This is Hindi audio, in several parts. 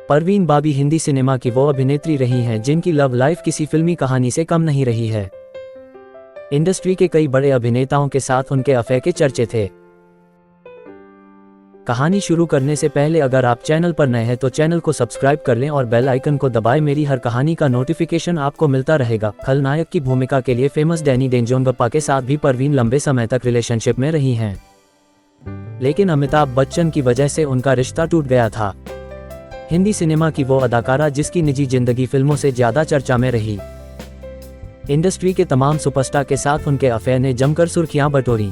परवीन बाबी हिंदी सिनेमा की वो अभिनेत्री रही हैं जिनकी लव लाइफ किसी फिल्मी कहानी से कम नहीं रही है। इंडस्ट्री के कई बड़े अभिनेताओं के साथ उनके अफेयर के चर्चे थे। कहानी शुरू करने से पहले अगर आप चैनल पर नए हैं तो चैनल को सब्सक्राइब कर लें और बेल आइकन को दबाएं। मेरी हर कहानी का नोटिफिकेशन आपको मिलता रहेगा। खलनायक की भूमिका के लिए फेमस डैनी डेंजोंगपा के साथ भी परवीन लंबे समय तक रिलेशनशिप में रही हैं, लेकिन अमिताभ बच्चन की वजह से उनका रिश्ता टूट गया था। हिंदी सिनेमा की वो अदाकारा जिसकी निजी जिंदगी फिल्मों से ज्यादा चर्चा में रही। इंडस्ट्री के तमाम सुपरस्टार के साथ उनके अफेयर ने जमकर सुर्खियां बटोरी।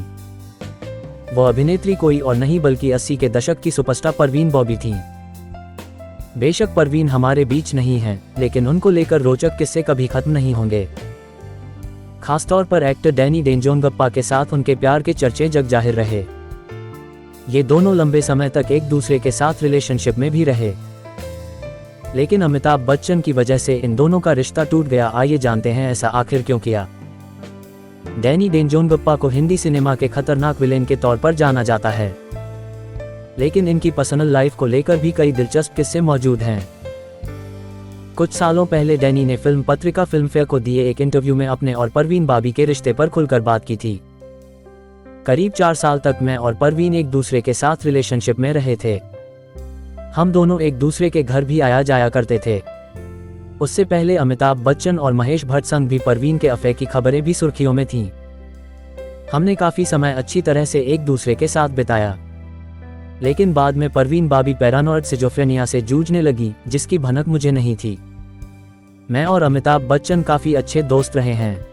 वो अभिनेत्री कोई और नहीं बल्कि 80 के दशक की सुपरस्टार परवीन बॉबी थीं। बेशक परवीन हमारे बीच नहीं हैं, लेकिन उनको लेकर रोचक किस्से कभी खत्म नहीं होंगे। खासतौर पर एक्टर डैनी डेंजोंगपा के साथ उनके प्यार के चर्चे जग जाहिर रहे। ये दोनों लंबे समय तक एक दूसरे के साथ रिलेशनशिप में भी रहे, लेकिन अमिताभ बच्चन की वजह से इन दोनों का रिश्ता टूट गया। आइए जानते हैं ऐसा आखिर क्यों किया। डैनी डेंजोंगपा को हिंदी सिनेमा के खतरनाक विलेन के तौर पर जाना जाता है, लेकिन इनकी पर्सनल लाइफ को लेकर भी कई दिलचस्प किस्से मौजूद हैं। कुछ सालों पहले डैनी ने फिल्म पत्रिका फिल्मफेयर को दिए एक इंटरव्यू में अपने और परवीन बाबी के रिश्ते पर खुलकर बात की थी। करीब 4 साल तक मैं और परवीन एक दूसरे के साथ रिलेशनशिप में रहे थे। हम दोनों एक दूसरे के घर भी आया जाया करते थे। उससे पहले अमिताभ बच्चन और महेश भट्ट संग भी परवीन के अफेयर की खबरें भी सुर्खियों में थीं। हमने काफी समय अच्छी तरह से एक दूसरे के साथ बिताया, लेकिन बाद में परवीन बाबी पैरानॉइड सिजोफ्रेनिया से जूझने लगी, जिसकी भनक मुझे नहीं थी। मैं और अमिताभ बच्चन काफी अच्छे दोस्त रहे हैं,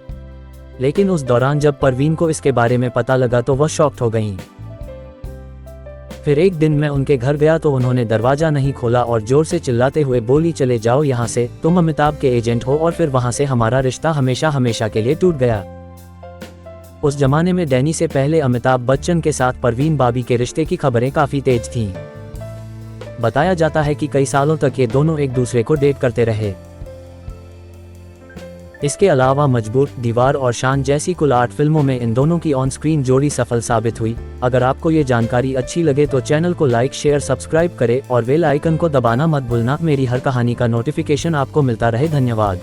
लेकिन उस दौरान जब परवीन को इसके बारे में पता लगा तो वह शॉक्ड हो गईं। फिर एक दिन मैं उनके घर गया तो उन्होंने दरवाजा नहीं खोला और जोर से चिल्लाते हुए बोली, चले जाओ यहाँ से, तुम अमिताभ के एजेंट हो। और फिर वहां से हमारा रिश्ता हमेशा हमेशा के लिए टूट गया। उस जमाने में डैनी से पहले अमिताभ बच्चन के साथ परवीन बाबी के रिश्ते की खबरें काफी तेज थीं। बताया जाता है कि कई सालों तक ये दोनों एक दूसरे को डेट करते रहे। इसके अलावा मजबूर, दीवार और शान जैसी कुल 8 फिल्मों में इन दोनों की ऑन स्क्रीन जोड़ी सफल साबित हुई। अगर आपको ये जानकारी अच्छी लगे तो चैनल को लाइक, शेयर, सब्सक्राइब करें और बेल आइकन को दबाना मत भूलना। मेरी हर कहानी का नोटिफिकेशन आपको मिलता रहे। धन्यवाद।